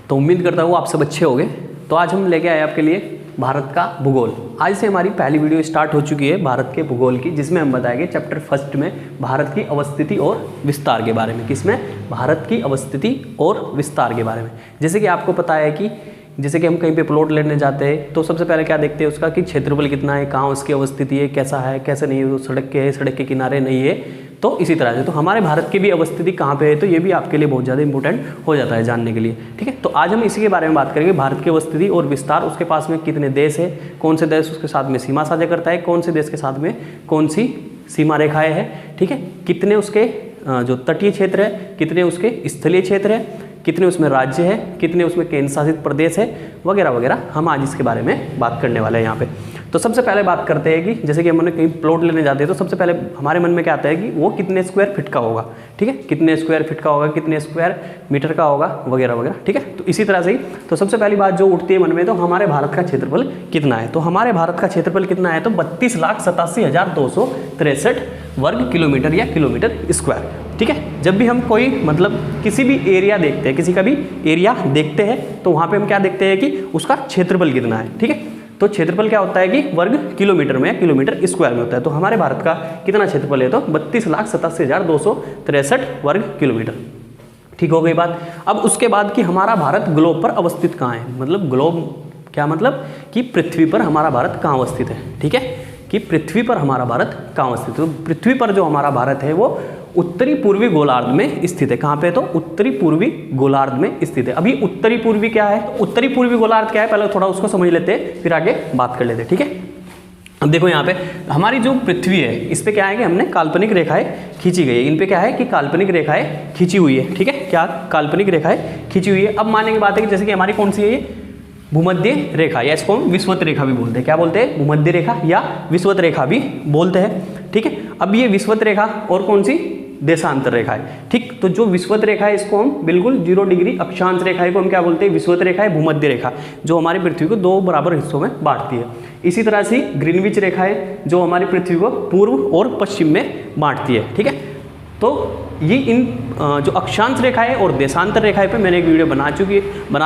तो उम्मीद करता हूँ आप सब अच्छे होंगे। तो आज हम लेके आए आपके लिए भारत का भूगोल। आज से हमारी पहली वीडियो स्टार्ट हो चुकी है भारत के भूगोल की, जिसमें हम बताएंगे चैप्टर फर्स्ट में भारत की अवस्थिति और विस्तार के बारे में। किसमें? भारत की अवस्थिति और विस्तार के बारे में। जैसे कि आपको पता है कि जैसे कि हम कहीं पे प्लॉट लेने जाते हैं तो सबसे पहले क्या देखते हैं उसका कि क्षेत्रफल कितना है, कहाँ उसकी अवस्थिति है, कैसा है कैसा नहीं है, वो सड़क के है सड़क के किनारे नहीं है। तो इसी तरह से तो हमारे भारत की भी अवस्थिति कहाँ पे है, तो ये भी आपके लिए बहुत ज़्यादा इंपॉर्टेंट हो जाता है जानने के लिए। ठीक है, तो आज हम इसी के बारे में बात करेंगे, भारत की अवस्थिति और विस्तार। उसके पास में कितने देश है, कौन से देश उसके साथ में सीमा साझा करता है, कौन से देश के साथ में कौन सी सीमा रेखाएँ हैं, ठीक है, कितने उसके जो तटीय क्षेत्र है, कितने उसके स्थलीय क्षेत्र है, कितने उसमें राज्य है, कितने उसमें केंद्र शासित प्रदेश है, वगैरह वगैरह। हम आज इसके बारे में बात करने वाले हैं यहाँ पे। तो सबसे पहले बात करते हैं कि जैसे कि हम कहीं प्लॉट लेने जाते हैं तो सबसे पहले हमारे मन में क्या आता है कि वो कितने स्क्वायर फीट का होगा, ठीक है, कितने स्क्वायर फीट का होगा, कितने स्क्वायर मीटर का होगा, वगैरह वगैरह। ठीक है, तो इसी तरह से ही तो सबसे पहली बात जो उठती है मन में, तो हमारे भारत का क्षेत्रफल कितना है। तो हमारे भारत का क्षेत्रफल कितना है, तो 32,87,263 वर्ग किलोमीटर या किलोमीटर स्क्वायर। ठीक है, जब भी हम कोई मतलब किसी भी एरिया देखते हैं, किसी का भी एरिया देखते हैं तो वहाँ पे हम क्या देखते हैं कि उसका क्षेत्रफल कितना है। ठीक है, तो क्षेत्रफल क्या होता है कि वर्ग किलोमीटर में या किलोमीटर स्क्वायर में होता है। तो हमारे भारत का कितना क्षेत्रफल है, तो 32,87,263 वर्ग किलोमीटर। ठीक हो गई बात। अब उसके बाद कि हमारा भारत ग्लोब पर अवस्थित कहाँ है, मतलब ग्लोब क्या मतलब कि पृथ्वी पर हमारा भारत कहाँ अवस्थित है। ठीक है, कि पृथ्वी पर हमारा भारत कहाँ अवस्थित है। तो पृथ्वी पर जो हमारा भारत है वो उत्तरी पूर्वी गोलार्ध में स्थित है। कहाँ पे, तो उत्तरी पूर्वी गोलार्ध में स्थित है। अभी उत्तरी पूर्वी क्या है, तो उत्तरी पूर्वी गोलार्ध क्या है पहले थोड़ा उसको समझ लेते हैं, फिर आगे बात कर लेते हैं। ठीक है, अब देखो यहाँ पे हमारी जो पृथ्वी है इस पे क्या है कि हमने काल्पनिक रेखाएं खींची गई है। इन पे क्या है कि काल्पनिक रेखाएं खींची हुई है। ठीक है, क्या काल्पनिक रेखाएं खींची हुई है। अब मानने की बात है कि जैसे कि हमारी कौन सी है ये भूमध्य रेखा, या इसको हम विषुवत रेखा भी बोलते हैं। क्या बोलते हैं? भूमध्य रेखा या विषुवत रेखा भी बोलते हैं। ठीक है, अब ये विषुवत रेखा और कौन सी देशांतर रेखा है। ठीक, तो जो विषुवत रेखा है इसको हम बिल्कुल 0 डिग्री अक्षांश रेखा को हम क्या बोलते हैं? विषुवत रेखा है, भूमध्य रेखा, जो हमारी पृथ्वी को 2 बराबर हिस्सों में बांटती है। इसी तरह से ग्रीनविच रेखा है जो हमारी पृथ्वी को पूर्व और पश्चिम में बांटती है। ठीक है, तो ये इन जो अक्षांश रेखाएं और देशांतर रेखाएं पे मैंने एक वीडियो बना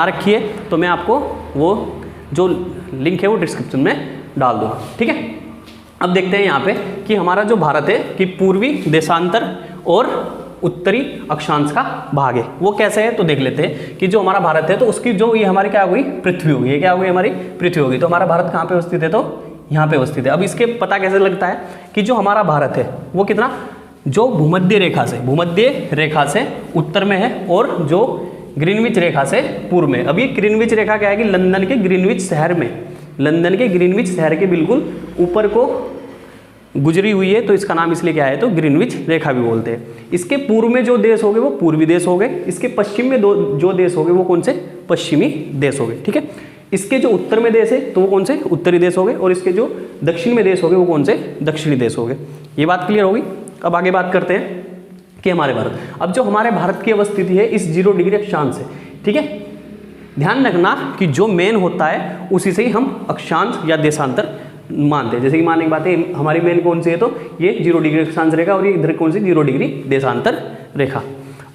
रखी है, तो मैं आपको वो जो लिंक है वो डिस्क्रिप्शन में डाल दूंगा। ठीक है, अब देखते हैं यहाँ पे कि हमारा जो भारत है कि पूर्वी देशांतर और उत्तरी अक्षांश का भाग है वो कैसे है, तो देख लेते हैं कि जो हमारा भारत है तो उसकी जो ये हमारी क्या हुई पृथ्वी होगी, ये क्या हुई हमारी पृथ्वी होगी। तो हमारा भारत कहाँ पे अवस्थित है, तो यहाँ पे अवस्थित है। अब इसके पता कैसे लगता है कि जो हमारा भारत है वो कितना, जो भूमध्य रेखा से उत्तर में है और जो ग्रीनविच रेखा से पूर्व में। अब ये ग्रीनविच रेखा क्या है कि लंदन के ग्रीनविच शहर के बिल्कुल ऊपर को गुजरी हुई है, तो इसका नाम इसलिए क्या है, तो ग्रीनविच रेखा भी बोलते हैं। इसके पूर्व में जो देश हो गए वो पूर्वी देश हो गए, इसके पश्चिम में जो देश हो गए वो कौन से, पश्चिमी देश हो गए। ठीक है, इसके जो उत्तर में देश है तो वो कौन से, उत्तरी देश हो गए, और इसके जो दक्षिण में देश हो गए वो कौन से, दक्षिणी देश हो गए। ये बात क्लियर होगी। अब आगे बात करते हैं कि हमारे भारत, अब जो हमारे भारत की अवस्थिति है इस 0 डिग्री अक्षांश से। ठीक है, ध्यान रखना कि जो मेन होता है उसी से ही हम अक्षांश या देशांतर मानते हैं। जैसे कि मानने की बात है हमारी मेन कौन सी है, तो ये 0 डिग्री अक्षांश रेखा, और ये इधर कौन सी 0 डिग्री देशांतर रेखा।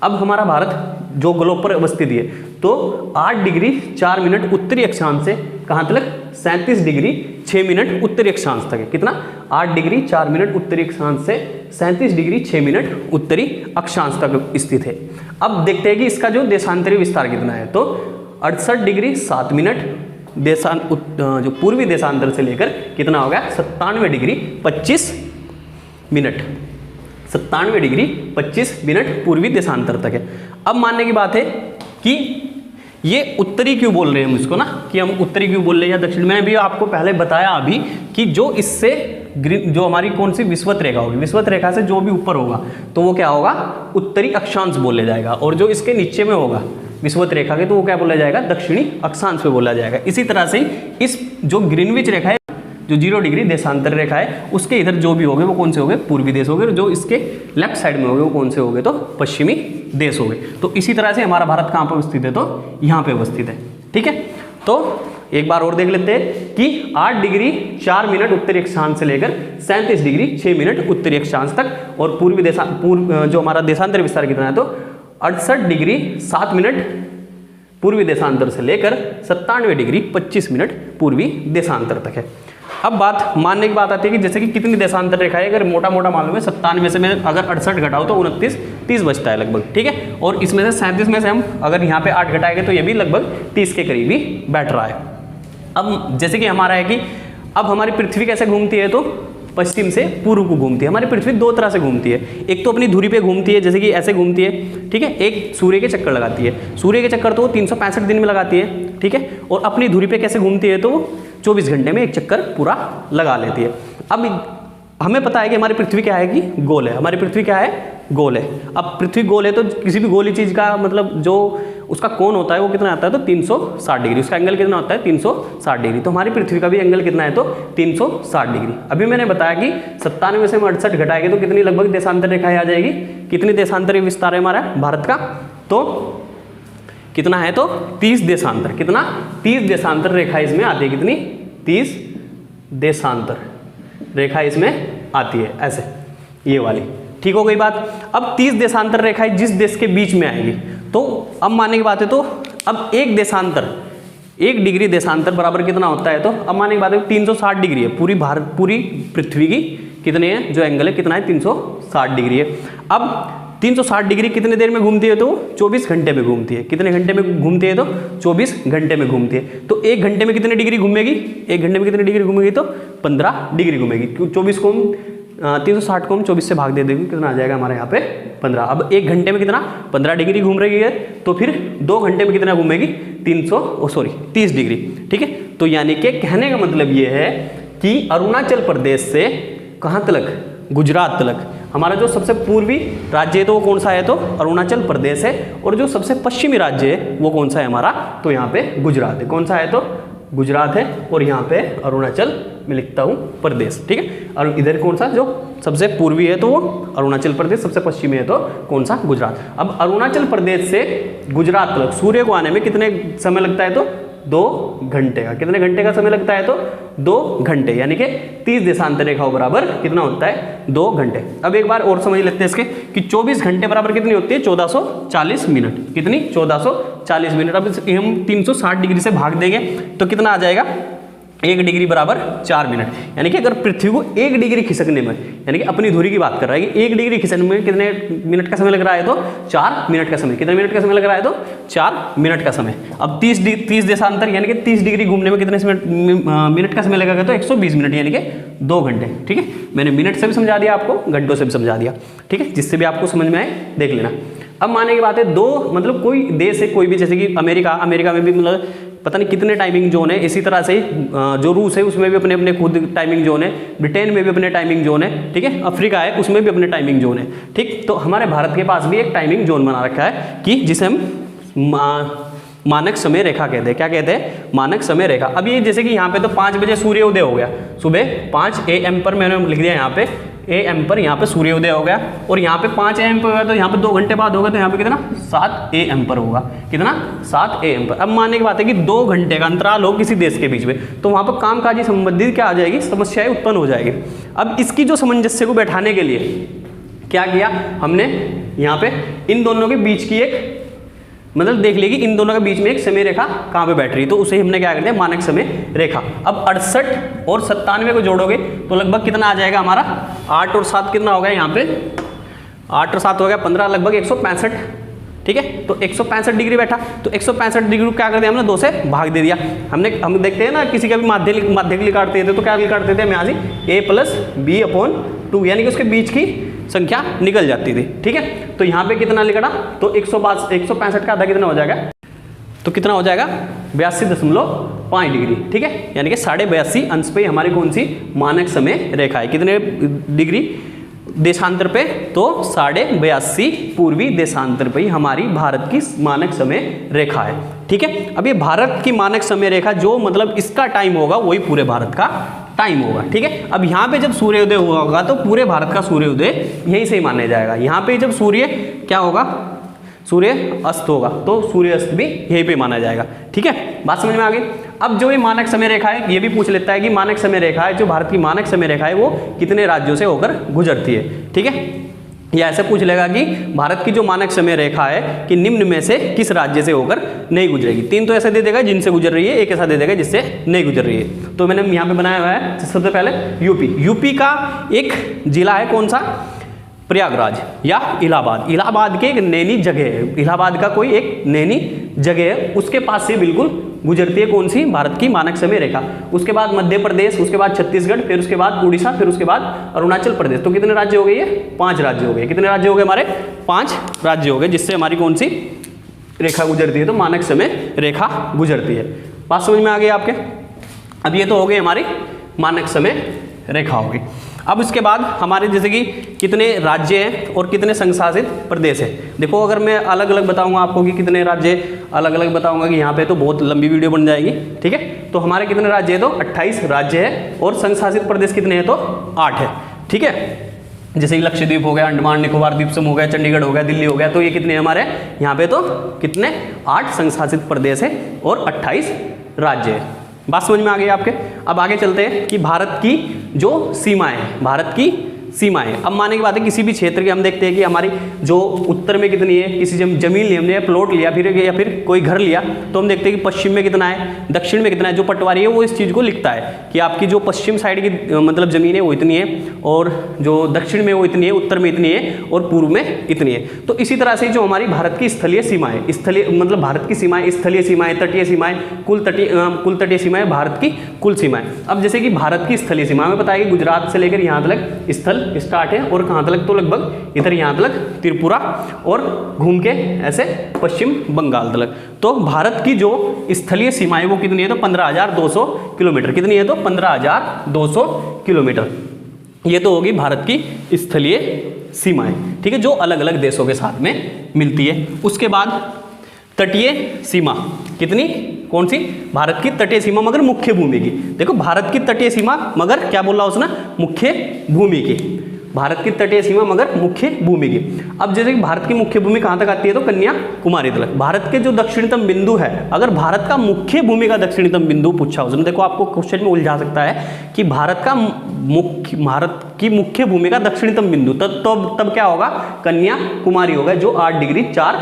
अब हमारा भारत जो ग्लोब पर अवस्थित है तो 8 डिग्री 4 मिनट उत्तरी अक्षांश से कहाँ तक, 37 डिग्री 6 मिनट उत्तरी अक्षांश तक है। कितना, 8 डिग्री 4 मिनट उत्तरी अक्षांश से 37 डिग्री 6 मिनट उत्तरी अक्षांश तक स्थित है। अब देखते हैं कि इसका जो देशांतरीय विस्तार कितना है, तो 68 डिग्री 7 मिनट जो पूर्वी देशांतर से लेकर कितना हो गया, 97 डिग्री 25 मिनट, 97 डिग्री 25 मिनट पूर्वी देशांतर तक है। अब मानने की बात है कि ये उत्तरी क्यों बोल रहे हैं हम इसको ना, कि हम उत्तरी क्यों बोल रहे हैं या दक्षिण। मैंने भी आपको पहले बताया अभी कि जो इससे जो हमारी कौन सी विषुवत रेखा होगी, विषुवत रेखा से जो भी ऊपर होगा तो वो क्या होगा, उत्तरी अक्षांश बोला जाएगा, और जो इसके नीचे में होगा विषुवत रेखा के तो वो क्या बोला जाएगा, दक्षिणी अक्षांश पे बोला जाएगा। इसी तरह से इस जो ग्रीनविच रेखा है, जो 0 डिग्री देशांतर रेखा है, उसके इधर जो भी होंगे वो कौन से होंगे, पूर्वी देश होंगे, और जो इसके लेफ्ट साइड में होंगे वो कौन से होंगे, तो पश्चिमी देश होंगे। तो इसी तरह से हमारा भारत कहाँ पर अवस्थित है, तो यहाँ पे अवस्थित है। ठीक है, तो एक बार और देख लेते हैं कि 8 डिग्री 4 मिनट उत्तरी अक्षांश से लेकर 37 डिग्री 6 मिनट उत्तरी अक्षांश तक, और पूर्व जो हमारा देशांतर विस्तार कितना है, तो 68 डिग्री 7 मिनट पूर्वी देशांतर से लेकर 97 डिग्री 25 मिनट पूर्वी देशांतर तक है। अब बात मानने की बात आती है कि जैसे कि कितनी देशांतर रेखा है, अगर मोटा मोटा मालूम है 97 से मैं अगर 68 घटाऊँ तो 29 30 बचता है लगभग, ठीक है। और इसमें से 37 में से हम अगर यहाँ पे 8 घटाएंगे तो ये भी लगभग 30 के करीब ही बैठ रहा है। अब जैसे कि हमारा है कि अब हमारी पृथ्वी कैसे घूमती है, तो पश्चिम से पूर्व को घूमती है। हमारी पृथ्वी दो तरह से घूमती है, एक तो अपनी धुरी पे घूमती है जैसे कि ऐसे घूमती है, ठीक है, एक सूर्य के चक्कर लगाती है। सूर्य के चक्कर तो वो 365 दिन में लगाती है, ठीक है, और अपनी धुरी पे कैसे घूमती है तो वो 24 घंटे में एक चक्कर पूरा लगा लेती है। अब हमें पता है कि हमारी पृथ्वी क्या है कि गोल है, हमारी पृथ्वी क्या है, गोल है। अब पृथ्वी गोल है तो किसी भी गोली चीज़ का मतलब जो उसका कोण होता है वो कितना आता है, तो 360 डिग्री, उसका एंगल कितना होता है 360 डिग्री। तो हमारी पृथ्वी का भी एंगल कितना है, तो 360 डिग्री। अभी मैंने बताया कि 97 से हम 68 घटाएंगे तो कितनी लगभग देशांतर रेखाएं आ जाएगी, कितनी देशांतर विस्तार है हमारा भारत का, तो कितना है, तो 30 देशांतर, कितना 30 देशांतर रेखा इसमें आती है, कितनी 30 देशांतर रेखा इसमें आती है, ऐसे ये वाली, ठीक हो गई बात। अब 30 देशांतर रेखाएं जिस देश के बीच में आएगी, तो अब मानने की बात है, तो अब एक देशांतर 1 डिग्री देशांतर बराबर कितना होता है, तो अब मानने की बात है 360 डिग्री है, पूरी भारत पूरी पृथ्वी की कितने हैं जो एंगल है कितना है 360 डिग्री है। अब 360 डिग्री कितने देर में घूमती है, तो 24 घंटे में घूमती है। कितने घंटे में घूमती है, तो 24 घंटे में घूमती है। तो 1 घंटे में कितने डिग्री घूमेगी, 1 घंटे में कितनी डिग्री घूमेगी, तो 15 डिग्री घूमेगी। 24 को 360 को हम 24 से भाग दे देंगे, कितना आ जाएगा हमारे यहाँ पे 15। अब 1 घंटे में कितना 15 डिग्री घूम रही है, तो फिर 2 घंटे में कितना घूमेगी 30 डिग्री, ठीक है। तो यानी कि कहने का मतलब ये है कि अरुणाचल प्रदेश से कहाँ तक, गुजरात तक हमारा जो सबसे पूर्वी राज्य है तो वो कौन सा है, तो अरुणाचल प्रदेश है। और जो सबसे पश्चिमी राज्य है वो कौन सा है हमारा, तो यहाँ पे गुजरात है। कौन सा है, तो गुजरात है, और यहाँ पे अरुणाचल में लिखता हूँ प्रदेश, ठीक है। और इधर कौन सा जो सबसे पूर्वी है तो वो अरुणाचल प्रदेश, सबसे पश्चिमी है तो कौन सा, गुजरात। अब अरुणाचल प्रदेश से गुजरात तक सूर्य को आने में कितने समय लगता है, तो 2 घंटे का। कितने घंटे का समय लगता है, तो 2 घंटे, यानी कि 30 देशांतर रेखाओं बराबर कितना होता है, 2 घंटे। अब एक बार और समझ लेते हैं इसके कि 24 घंटे बराबर कितनी होती है, 1440 मिनट। कितनी, 1440 मिनट। अब हम 360 डिग्री से भाग देंगे तो कितना आ जाएगा, 1 डिग्री बराबर 4 मिनट। यानी कि अगर पृथ्वी को 1 डिग्री खिसकने में, यानी कि अपनी धुरी की बात कर रहा है कि 1 डिग्री खिसकने में कितने मिनट का समय लग रहा है, तो 4 मिनट का समय। कितने मिनट का समय लग रहा है, तो 4 मिनट का समय। अब 30 देशांतर यानी कि 30 डिग्री घूमने में कितने मिनट का समय लगेगा, तो 120 मिनट, यानी कि 2 घंटे, ठीक है। मैंने मिनट से भी समझा दिया आपको, घंटों से भी समझा दिया, ठीक है, जिससे भी आपको समझ में आए देख लेना। अब मानने की बात है, दो मतलब कोई देश है कोई भी, जैसे कि अमेरिका में भी मतलब पता नहीं कितने टाइमिंग जोन है। इसी तरह से जो रूस है उसमें भी अपने अपने खुद टाइमिंग जोन है, ब्रिटेन में भी अपने टाइमिंग जोन है, ठीक है, अफ्रीका है उसमें भी अपने टाइमिंग जोन है, ठीक। तो हमारे भारत के पास भी एक टाइमिंग जोन बना रखा है कि जिसे हम मानक समय रेखा कहते हैं। क्या कहते हैं, मानक समय रेखा। अब ये जैसे कि यहाँ पे तो 5 बजे सूर्योदय हो गया, सुबह 5 AM पर मैंने लिख दिया यहाँ पे AM पर, यहाँ पे सूर्योदय हो गया। और यहाँ पे 5 AM पर होगा तो यहाँ पे 2 घंटे बाद होगा, तो यहाँ पे कितना 7 AM पर होगा। कितना, 7 AM पर। अब मानने की बात है कि 2 घंटे का अंतराल हो किसी देश के बीच में, तो वहाँ पर कामकाजी संबंधित क्या आ जाएगी, समस्याएं उत्पन्न हो जाएगी। अब इसकी जो सामंजस्य को बैठाने के लिए क्या किया हमने, यहाँ पे इन दोनों के बीच की एक मतलब देख लिया कि इन दोनों के बीच में एक समय रेखा कहाँ पे बैठ रही है, तो उसे हमने क्या कर दिया, मानक समय रेखा। अब 68 और 97 को जोड़ोगे तो लगभग कितना आ जाएगा हमारा, 8 और 7 कितना हो गया यहाँ पे, 8 और 7 हो गया 15, लगभग 165, ठीक है। तो 165 डिग्री बैठा, तो 165 डिग्री को क्या कर दिया हमने, 2 से भाग दे दिया। हम देखते हैं ना किसी का भी माध्यक काटते थे तो क्या काटते थे हम यहाँ से a+b/2, यानी कि उसके बीच की संख्या निकल जाती थी, ठीक है। तो यहाँ पे कितना निकला, तो 165 का आधा कितना हो जाएगा, तो कितना हो जाएगा 82.5 डिग्री, ठीक है। यानी कि 82.5 अंश पे हमारी कौन सी मानक समय रेखा है, कितने डिग्री देशांतर पे, तो 82.5 पूर्वी देशांतर पे ही हमारी भारत की मानक समय रेखा है, ठीक है। अब ये भारत की मानक समय रेखा जो मतलब इसका टाइम होगा वही पूरे भारत का टाइम होगा, ठीक है। अब यहाँ पे जब सूर्योदय हुआ होगा तो पूरे भारत का सूर्योदय यहीं से ही माना जाएगा। यहाँ पे जब सूर्य क्या होगा, सूर्य अस्त होगा तो सूर्य अस्त भी यहीं पे माना जाएगा, ठीक है। बात समझ में आ गई। अब जो ये मानक समय रेखा है ये भी पूछ लेता है कि मानक समय रेखा है, जो भारत की मानक समय रेखा है वो कितने राज्यों से होकर गुजरती है, ठीक है। या ऐसे पूछ लेगा कि भारत की जो मानक समय रेखा है कि निम्न में से किस राज्य से होकर नहीं गुजरेगी। 3 तो ऐसे दे देगा जिनसे गुजर रही है, एक ऐसा दे देगा जिससे नहीं गुजर रही है। तो मैंने यहाँ पे बनाया हुआ है सबसे पहले यूपी। यूपी का एक जिला है कौन सा, प्रयागराज या इलाहाबाद। इलाहाबाद के एक नैनी जगह है, इलाहाबाद का कोई एक नैनी जगह है, उसके पास से बिल्कुल गुजरती है कौन सी, भारत की मानक समय रेखा। उसके बाद मध्य प्रदेश, उसके बाद छत्तीसगढ़, फिर उसके बाद उड़ीसा, फिर उसके बाद अरुणाचल प्रदेश। तो कितने राज्य हो गए ये, 5 राज्य हो गए। कितने राज्य हो गए हमारे, 5 राज्य हो गए जिससे हमारी कौन सी रेखा गुजरती है, तो मानक समय रेखा गुजरती है। बात समझ में आ गई आपके। अब ये तो हो गई हमारी मानक समय रेखा होगी। अब इसके बाद हमारे जैसे कि कितने राज्य हैं और कितने संशासित प्रदेश हैं। देखो अगर मैं अलग अलग बताऊंगा आपको कि कितने राज्य अलग अलग बताऊंगा कि यहाँ पे तो बहुत लंबी वीडियो बन जाएगी, ठीक है। तो हमारे कितने राज्य हैं, तो 28 राज्य है और संशासित प्रदेश कितने हैं, तो 8 है, ठीक है। जैसे कि लक्षद्वीप हो गया, अंडमान निकोबार द्वीप समूह हो गया, चंडीगढ़ हो गया, दिल्ली हो गया, तो ये कितने हमारे यहाँ पे तो कितने 8 संशासित प्रदेश है और 28 राज्य है। बात समझ में आ गई आपके। अब आगे चलते हैं कि भारत की जो सीमाएं हैं, भारत की सीमाएं। अब मानने की बात है किसी भी क्षेत्र की हम देखते हैं कि हमारी जो उत्तर में कितनी है, किसी जमीन ली हमने, प्लॉट लिया या फिर कोई घर लिया, तो हम देखते हैं कि पश्चिम में कितना है, दक्षिण में कितना है। जो पटवारी है वो इस चीज़ को लिखता है कि आपकी जो पश्चिम साइड की मतलब ज़मीन है वो इतनी है, और जो दक्षिण में वो इतनी है, उत्तर में इतनी है और पूर्व में इतनी है। तो इसी तरह से जो हमारी भारत की स्थलीय सीमाएं, स्थलीय मतलब भारत की सीमाएं, स्थलीय सीमाएं, तटीय सीमाएं, कुल तटीय सीमाएं, भारत की कुल सीमाएं। अब जैसे कि भारत की स्थलीय सीमा में बताया कि गुजरात से लेकर यहाँ तक स्थल स्टार्ट है और कहाँ तक, तो लगभग इधर यहाँ तक त्रिपुरा और घूम के ऐसे पश्चिम बंगाल तक। तो भारत की जो स्थलीय सीमाएं वो कितनी है, तो 15,200 किलोमीटर। कितनी है, तो 15,200 किलोमीटर। ये तो होगी भारत की स्थलीय सीमाएं, ठीक है, जो अलग अलग देशों के साथ में मिलती है। उसके बाद तटीय सीमा कितनी, कौन सी, भारत की तटीय सीमा मगर मुख्य भूमि की। देखो भारत की तटीय सीमा मगर क्या बोल रहा उसने, मुख्य भूमि की। भारत की तटीय सीमा मगर मुख्य भूमि की। अब जैसे कि भारत की मुख्य भूमि कहाँ तक आती है, तो कन्याकुमारी तक। भारत के जो दक्षिणतम बिंदु है, अगर भारत का मुख्य भूमि का दक्षिणतम बिंदु पूछा उसने, देखो आपको क्वेश्चन में उलझा सकता है कि भारत की मुख्य भूमि का दक्षिणतम बिंदु, तब क्या होगा, कन्याकुमारी होगा, जो 8 डिग्री 4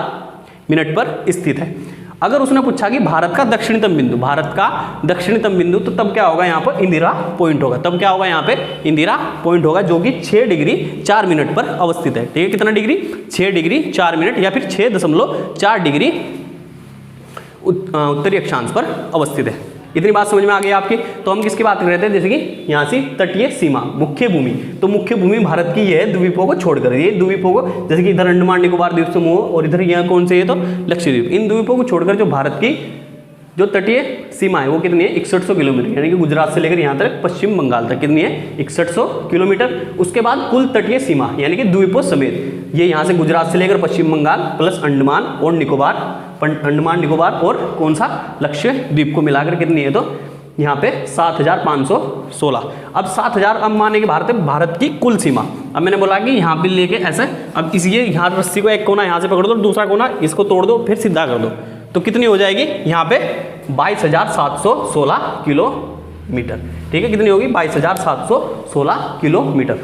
मिनट पर स्थित है। अगर उसने पूछा कि भारत का दक्षिणतम बिंदु, भारत का दक्षिणतम बिंदु, तो तब क्या होगा, यहाँ पर इंदिरा पॉइंट होगा। तब क्या होगा, यहाँ पे इंदिरा पॉइंट होगा, जो कि 6 डिग्री 4 मिनट पर अवस्थित है, ठीक है। कितना डिग्री, 6 डिग्री 4 मिनट या फिर 6.4 डिग्री उत्तरी अक्षांश पर अवस्थित है। इतनी बात समझ में आ गई आपकी। तो हम किसकी बात कर रहे थे, जैसे कि यहाँ से तटीय सीमा, मुख्य भूमि। तो मुख्य भूमि भारत की ये है द्वीपों को छोड़कर, ये द्वीपों को, जैसे कि इधर अंडमान निकोबार द्वीप समूह और इधर यहाँ कौन से है, तो लक्षद्वीप। इन द्वीपों को छोड़कर जो भारत की जो तटीय सीमा है वो कितनी है, 6100 किलोमीटर, यानी कि गुजरात से लेकर यहाँ तक पश्चिम बंगाल तक कितनी है, 6100 किलोमीटर। उसके बाद कुल तटीय सीमा यानी कि द्वीपों समेत, ये यहाँ से गुजरात से लेकर पश्चिम बंगाल प्लस अंडमान और निकोबार और कौन सा, लक्षद्वीप को मिलाकर कितनी है, तो यहाँ पे 7516। अब 7000 अब माने कि भारत की कुल सीमा। अब मैंने बोला कि यहाँ पे लेके ऐसे, अब इस ये यहाँ रस्सी को एक कोना यहाँ से पकड़ दो, दूसरा कोना इसको तोड़ दो, फिर सीधा कर दो, तो कितनी हो जाएगी यहाँ पे 22,716 किलोमीटर, ठीक है। कितनी होगी, 22,716 किलोमीटर।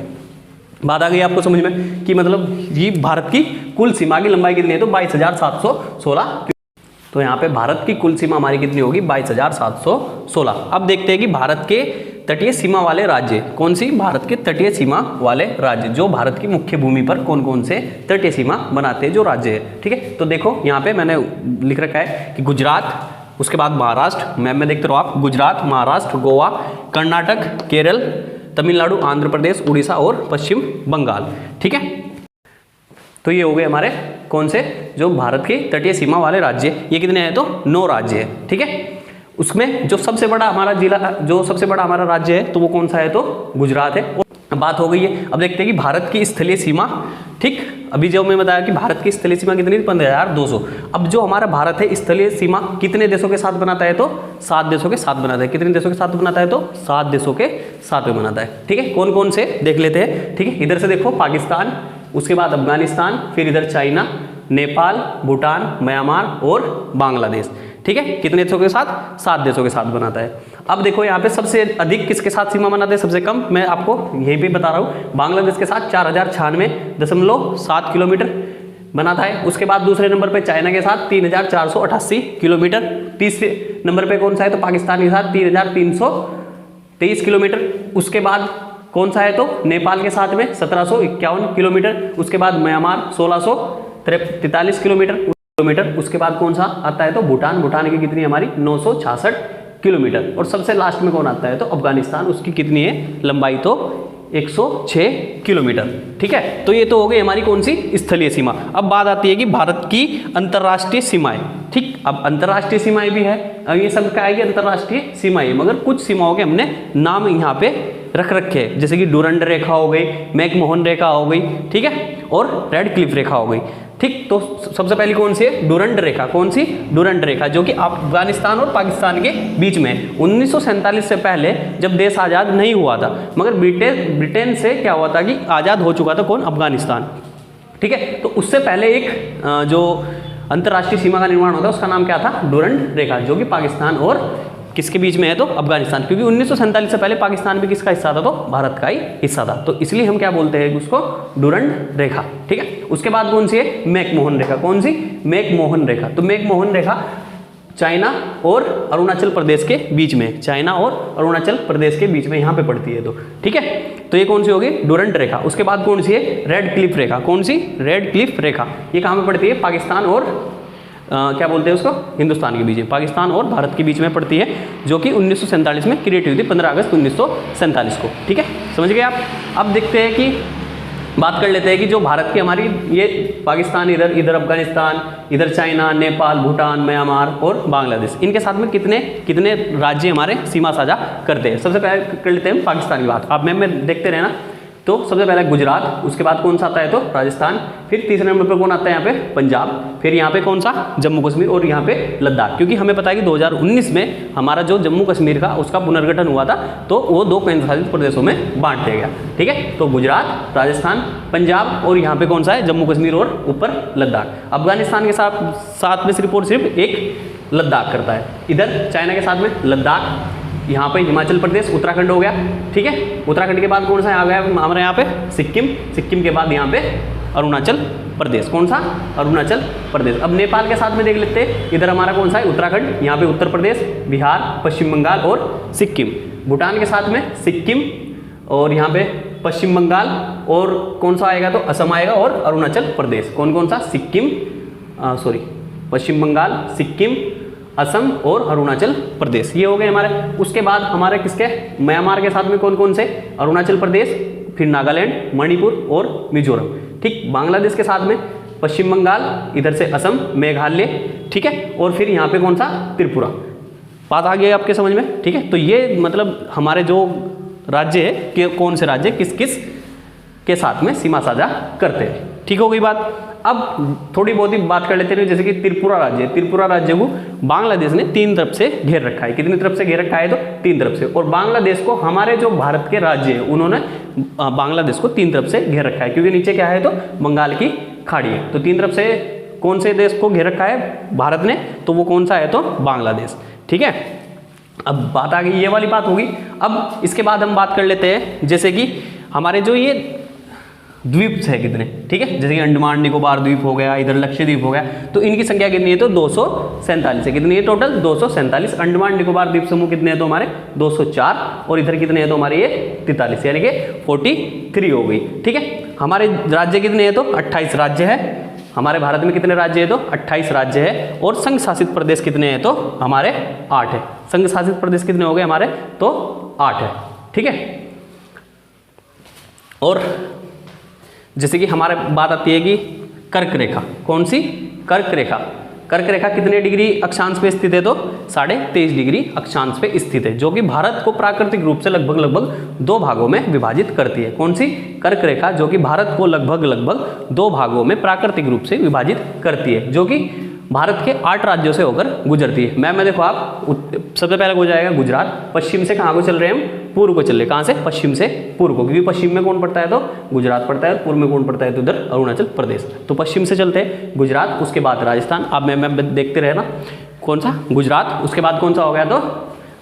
बात आ गई आपको समझ में कि मतलब ये भारत की कुल सीमा की लंबाई कितनी है, तो 22,716। तो यहाँ पे भारत की कुल सीमा हमारी कितनी होगी, 22,716। अब देखते हैं कि भारत के तटीय सीमा वाले राज्य कौन सी, भारत के तटीय सीमा वाले राज्य जो भारत की मुख्य भूमि पर कौन कौन से तटीय सीमा बनाते हैं जो राज्य है, ठीक है। तो देखो यहाँ पे मैंने लिख रखा है कि गुजरात, उसके बाद महाराष्ट्र, मैप में देखते रहो आप, गुजरात, महाराष्ट्र, गोवा, कर्नाटक, केरल, तमिलनाडु, आंध्र प्रदेश, उड़ीसा और पश्चिम बंगाल, ठीक है। तो ये हो गए हमारे कौन से, जो भारत के तटीय सीमा वाले राज्य। ये कितने हैं, तो 9 राज्य है, ठीक है। उसमें जो सबसे बड़ा हमारा जिला, जो सबसे बड़ा हमारा राज्य है, तो वो कौन सा है, तो गुजरात है। और बात हो गई है। अब देखते हैं कि भारत की स्थलीय सीमा, ठीक, अभी जो मैं बताया कि भारत की स्थलीय सीमा कितनी, 15,200। अब जो हमारा भारत है स्थलीय सीमा कितने देशों के साथ बनाता है, तो 7 देशों के साथ बनाता है। कितने देशों के साथ बनाता है, तो 7 देशों के साथ में बनाता है, ठीक है। कौन कौन से देख लेते हैं, ठीक है। इधर से देखो पाकिस्तान, उसके बाद अफगानिस्तान, फिर इधर चाइना, नेपाल, भूटान, म्यांमार और बांग्लादेश, ठीक है, कितने देशों के साथ? 7 देशों के साथ बनाता है। अब देखो यहाँ पे सबसे अधिक किसके साथ सीमा बनाते हैं, सबसे कम मैं आपको यही भी बता रहा हूँ, बांग्लादेश के साथ 4096.7 किलोमीटर बनाता है। उसके बाद दूसरे नंबर पे चाइना के साथ 3488 किलोमीटर। तीसरे नंबर पे कौन सा है तो पाकिस्तान के साथ 3323 किलोमीटर। उसके बाद कौन सा है तो नेपाल के साथ में 1751 किलोमीटर। उसके बाद म्यांमार 1643 किलोमीटर। उसके बाद कौन सा आता है तो भूटान की कितनी हमारी 966 किलोमीटर। और सबसे लास्ट में कौन आता है तो अफगानिस्तान, उसकी कितनी है लंबाई तो 106 किलोमीटर। ठीक है, तो ये तो हो गई हमारी कौन सी स्थलीय सीमा। अब बात आती है कि भारत की अंतर्राष्ट्रीय सीमाएं। ठीक, अब अंतर्राष्ट्रीय सीमाएं भी है, अब ये सब क्या आएगी अंतर्राष्ट्रीय सीमाएं, मगर कुछ सीमाओं के हमने नाम यहाँ पे रख रखे हैं, जैसे कि डुरंड रेखा हो गई, मैकमोहन रेखा हो गई, ठीक है, और रेड क्लिफ रेखा हो गई। ठीक, तो सबसे पहली कौन सी है डुरंड रेखा। कौन सी? डुरंड रेखा, जो कि अफगानिस्तान और पाकिस्तान के बीच में है। 1947 से पहले जब देश आज़ाद नहीं हुआ था, मगर ब्रिटेन से क्या हुआ था कि आज़ाद हो चुका था कौन? अफगानिस्तान। ठीक है, तो उससे पहले एक जो अंतर्राष्ट्रीय सीमा का निर्माण होता है उसका नाम क्या था? डुरंड रेखा, जो कि पाकिस्तान और किसके बीच में है तो अफगानिस्तान, क्योंकि 1947 से पहले पाकिस्तान भी किसका हिस्सा था तो भारत का ही हिस्सा था, तो इसलिए हम क्या बोलते हैं उसको? डुरंड रेखा। ठीक है, उसके बाद कौन सी है? मैकमोहन रेखा। कौन सी? मैकमोहन रेखा। तो मैकमोहन रेखा चाइना और अरुणाचल प्रदेश के बीच में, चाइना और अरुणाचल प्रदेश के बीच में यहाँ पे पड़ती है। तो ठीक है, तो ये कौन सी होगी? डुरंड रेखा। उसके बाद कौन सी है? रेड क्लिफ रेखा। कौन सी? रेड क्लिफ रेखा। ये कहाँ पे पड़ती है? पाकिस्तान और क्या बोलते हैं उसको? हिंदुस्तान के बीच में, पाकिस्तान और भारत के बीच में पड़ती है, जो कि 1947 में क्रिएट हुई थी, 15 अगस्त 1947 को। ठीक है, समझ गए आप। अब देखते हैं कि बात कर लेते हैं कि जो भारत की हमारी ये पाकिस्तान, इधर अफगानिस्तान, इधर चाइना, नेपाल, भूटान, म्यांमार और बांग्लादेश, इनके साथ में कितने राज्य हमारे सीमा साझा करते हैं। सबसे पहले कर लेते हैं पाकिस्तान की बात। आप मैम में देखते रहना। तो सबसे पहले गुजरात, उसके बाद कौन सा आता है तो राजस्थान, फिर तीसरे नंबर पर कौन आता है यहाँ पे? पंजाब, फिर यहाँ पे कौन सा? जम्मू कश्मीर, और यहाँ पे लद्दाख। क्योंकि हमें पता है कि 2019 में हमारा जो जम्मू कश्मीर का उसका पुनर्गठन हुआ था, तो वो 2 केंद्र शासित प्रदेशों में बांट दिया गया। ठीक है, तो गुजरात, राजस्थान, पंजाब, और यहाँ पे कौन सा है? जम्मू कश्मीर और ऊपर लद्दाख। अफगानिस्तान के साथ में सिर्फ और सिर्फ एक लद्दाख करता है। इधर चाइना के साथ में लद्दाख, यहाँ पे हिमाचल प्रदेश, उत्तराखंड हो गया। ठीक है, उत्तराखंड के बाद कौन सा आ गया हमारे यहाँ पे? सिक्किम, सिक्किम के बाद यहाँ पे अरुणाचल प्रदेश। कौन सा? अरुणाचल प्रदेश। अब नेपाल के साथ में देख लेते हैं, इधर हमारा कौन सा है? उत्तराखंड, यहाँ पे उत्तर प्रदेश, बिहार, पश्चिम बंगाल और सिक्किम। भूटान के साथ में सिक्किम, और यहाँ पे पश्चिम बंगाल, और कौन सा आएगा तो असम आएगा, और अरुणाचल प्रदेश। कौन सा? सिक्किम, पश्चिम बंगाल, सिक्किम, असम और अरुणाचल प्रदेश, ये हो गए हमारे। उसके बाद हमारे किसके? म्यांमार के साथ में कौन से? अरुणाचल प्रदेश, फिर नागालैंड, मणिपुर और मिजोरम। ठीक, बांग्लादेश के साथ में पश्चिम बंगाल, इधर से असम, मेघालय, ठीक है, और फिर यहाँ पे कौन सा? त्रिपुरा। बात आ गई आपके समझ में? ठीक है, तो ये मतलब हमारे जो राज्य है कि कौन से राज्य किस किस के साथ में सीमा साझा करते हैं। ठीक हो गई बात। अब थोड़ी बहुत ही बात कर लेते हैं, जैसे कि त्रिपुरा राज्य। त्रिपुरा राज्य को बांग्लादेश ने 3 तरफ से घेर रखा है। कितनी तरफ से घेर रखा है तो 3 तरफ से। और बांग्लादेश को हमारे जो भारत के राज्य है उन्होंने बांग्लादेश को 3 तरफ से घेर रखा है, क्योंकि नीचे क्या है तो बंगाल की खाड़ी है। तो 3 तरफ से कौन से देश को घेर रखा है भारत ने, तो वो कौन सा है तो बांग्लादेश। ठीक है, अब बात आ गई, ये वाली बात होगी। अब इसके बाद हम बात कर लेते हैं, जैसे कि हमारे जो ये द्वीप है कितने, ठीक है, जैसे कि अंडमान निकोबार द्वीप हो गया, इधर लक्षद्वीप हो गया, तो इनकी संख्या कितनी है तो 247 है। कितनी है टोटल? 247। अंडमान निकोबार द्वीप समूह कितने हैं तो हमारे 204, और इधर कितने हैं तो हमारे ये 43, यानी कि 43 हो गई। ठीक है, हमारे राज्य कितने हैं तो 28 राज्य है। हमारे भारत में कितने राज्य है तो 28 राज्य है। और संघ शासित प्रदेश कितने हैं तो हमारे 8 है। संघ शासित प्रदेश कितने हो गए हमारे तो 8 है। ठीक है, और जैसे कि हमारे बात आती है कि कर्क रेखा। कौन सी? कर्क रेखा। कर्क रेखा कितने डिग्री अक्षांश पे स्थित है तो 23.5 डिग्री अक्षांश पे स्थित है, जो कि भारत को प्राकृतिक रूप से लगभग 2 भागों में विभाजित करती है। कौन सी? कर्क रेखा, जो कि भारत को लगभग 2 भागों में प्राकृतिक रूप से विभाजित करती है, जो कि भारत के 8 राज्यों से होकर गुजरती है। मैम में देखो आप, सबसे पहले हो जाएगा गुजरात। पश्चिम से कहाँ को चल रहे हैं हम? पूर्व को चल रहे हैं। कहाँ से? पश्चिम से पूर्व को, क्योंकि पश्चिम में कौन पड़ता है तो गुजरात पड़ता है, पूर्व में कौन पड़ता है तो उधर अरुणाचल प्रदेश। तो पश्चिम से चलते हैं गुजरात, उसके बाद राजस्थान। अब मैम देखते रहना कौन सा, गुजरात। उसके बाद कौन सा हो गया तो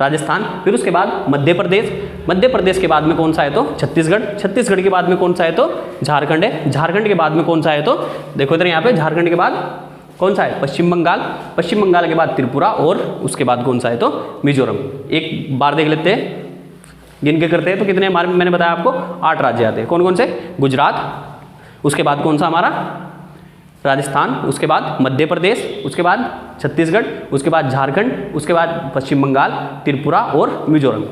राजस्थान। फिर उसके बाद मध्य प्रदेश, मध्य प्रदेश के बाद में कौन सा है तो छत्तीसगढ़, छत्तीसगढ़ के बाद में कौन सा है तो झारखंड है, झारखंड के बाद में कौन सा है तो देखो इधर यहाँ पे झारखंड के बाद कौन सा है पश्चिम बंगाल, पश्चिम बंगाल के बाद त्रिपुरा और उसके बाद कौन सा है तो मिजोरम। एक बार देख लेते हैं, गिन के करते हैं तो कितने हमारे, मैंने बताया आपको 8 राज्य आते हैं। कौन कौन से, गुजरात, उसके बाद कौन सा हमारा राजस्थान, उसके बाद मध्य प्रदेश, उसके बाद छत्तीसगढ़, उसके बाद झारखंड, उसके बाद पश्चिम बंगाल, त्रिपुरा और मिजोरम।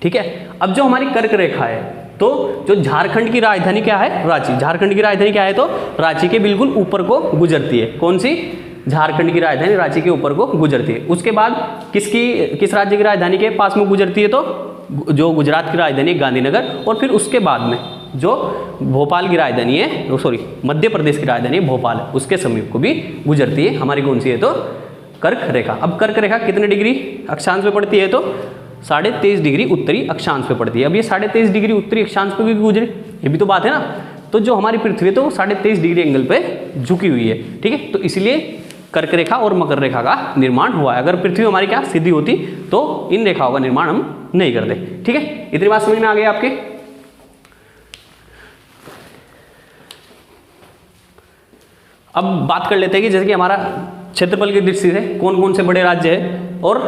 ठीक है। अब जो हमारी कर्क रेखा है तो जो झारखंड की राजधानी क्या है, रांची, झारखंड की राजधानी क्या है तो रांची के बिल्कुल ऊपर को गुजरती है। कौन सी, झारखंड की राजधानी रांची के ऊपर को गुजरती है। उसके बाद किस राज्य की राजधानी के पास में गुजरती है तो जो गुजरात की राजधानी है गांधीनगर, और फिर उसके बाद में जो भोपाल की राजधानी है, सॉरी मध्य प्रदेश की राजधानी है भोपाल है, उसके समीप को भी गुजरती है हमारी कौन सी है तो कर्क रेखा। अब कर्क रेखा कितने डिग्री अक्षांश पे पड़ती है तो 23.5 डिग्री उत्तरी अक्षांश पे पड़ती है। अब ये 23.5 डिग्री उत्तरी अक्षांश पे भी गुजरे, ये भी तो बात है ना। तो जो हमारी पृथ्वी है तो 23.5 डिग्री एंगल पे झुकी हुई है। ठीक है, तो इसलिए कर्क रेखा और मकर रेखा का निर्माण हुआ है। अगर पृथ्वी हमारी क्या सीधी होती तो इन रेखाओं का निर्माण हम नहीं करते। ठीक है, इतनी बात समझ में आ गई आपके। अब बात कर लेते हैं कि जैसे कि हमारा क्षेत्रफल की दृष्टि से कौन कौन से बड़े राज्य है और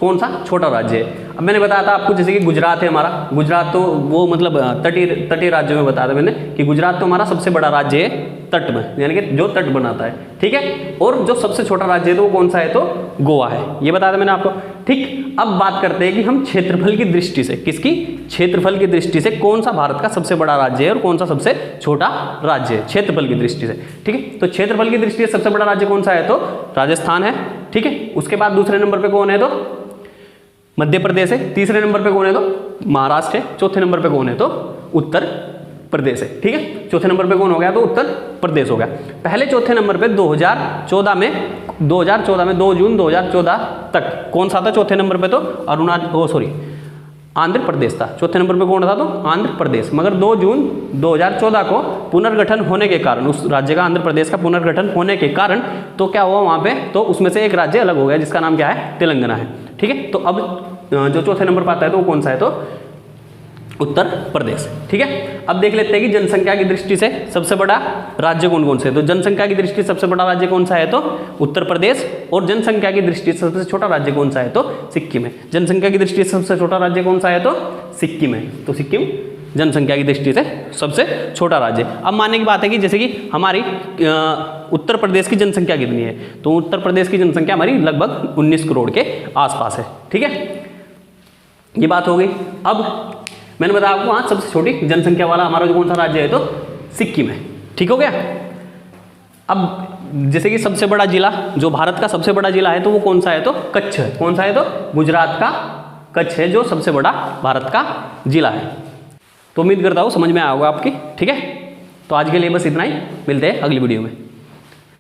कौन सा छोटा राज्य है। अब मैंने बताया था आपको जैसे कि गुजरात है हमारा, गुजरात तो वो मतलब तटीय राज्यों में बताया था मैंने कि गुजरात तो हमारा सबसे बड़ा राज्य है तट में, यानी कि जो तट बनाता है। ठीक है, और जो सबसे छोटा राज्य है तो वो कौन सा है तो गोवा है, ये बताया था मैंने आपको। ठीक, अब बात करते हैं कि हम क्षेत्रफल की दृष्टि से, किसकी, क्षेत्रफल की दृष्टि से कौन सा भारत का सबसे बड़ा राज्य है और कौन सा सबसे छोटा राज्य है क्षेत्रफल की दृष्टि से। ठीक है, तो क्षेत्रफल की दृष्टि से सबसे बड़ा राज्य कौन सा है तो राजस्थान है। ठीक है, उसके बाद दूसरे नंबर पे कौन है तो मध्य प्रदेश है, तीसरे नंबर पे कौन है तो महाराष्ट्र है, चौथे नंबर पे कौन है तो उत्तर प्रदेश है। ठीक है, चौथे नंबर पे कौन हो गया तो उत्तर प्रदेश हो गया। पहले चौथे नंबर पे 2014 में 2 जून 2014 तक कौन सा था चौथे नंबर पे तो आंध्र प्रदेश था। चौथे नंबर पे कौन था तो आंध्र प्रदेश। मगर 2 जून 2014 को पुनर्गठन होने के कारण, उस राज्य का आंध्र प्रदेश का पुनर्गठन होने के कारण तो क्या हुआ वहाँ पे, तो उसमें से एक राज्य अलग हो गया जिसका नाम क्या है, तेलंगाना है। ठीक है, तो अब जो चौथे नंबर पर आता है तो वो कौन सा है तो उत्तर प्रदेश। ठीक है, अब देख लेते हैं कि जनसंख्या की दृष्टि से सबसे बड़ा राज्य कौन कौन से है। तो जनसंख्या की दृष्टि से सबसे बड़ा राज्य कौन सा है तो उत्तर प्रदेश, और जनसंख्या की दृष्टि से सबसे छोटा राज्य कौन सा है तो सिक्किम है। जनसंख्या की दृष्टि से सबसे छोटा राज्य कौन सा है तो सिक्किम है। तो सिक्किम जनसंख्या की दृष्टि से सबसे छोटा राज्य। अब मानने की बात है कि जैसे कि हमारी उत्तर प्रदेश की जनसंख्या कितनी है, तो उत्तर प्रदेश की जनसंख्या हमारी लगभग 19 करोड़ के आसपास है। ठीक है, ये बात हो गई। अब मैंने बताया आपको वहाँ सबसे छोटी जनसंख्या वाला हमारा जो कौन सा राज्य है तो सिक्किम है। ठीक हो गया। अब जैसे कि सबसे बड़ा जिला, जो भारत का सबसे बड़ा जिला है तो वो कौन सा है तो कच्छ है। कौन सा है तो गुजरात का कच्छ है जो सबसे बड़ा भारत का जिला है। तो उम्मीद करता हूँ समझ में आया होगा आपकी। ठीक है, तो आज के लिए बस इतना ही, मिलते हैं अगली वीडियो में।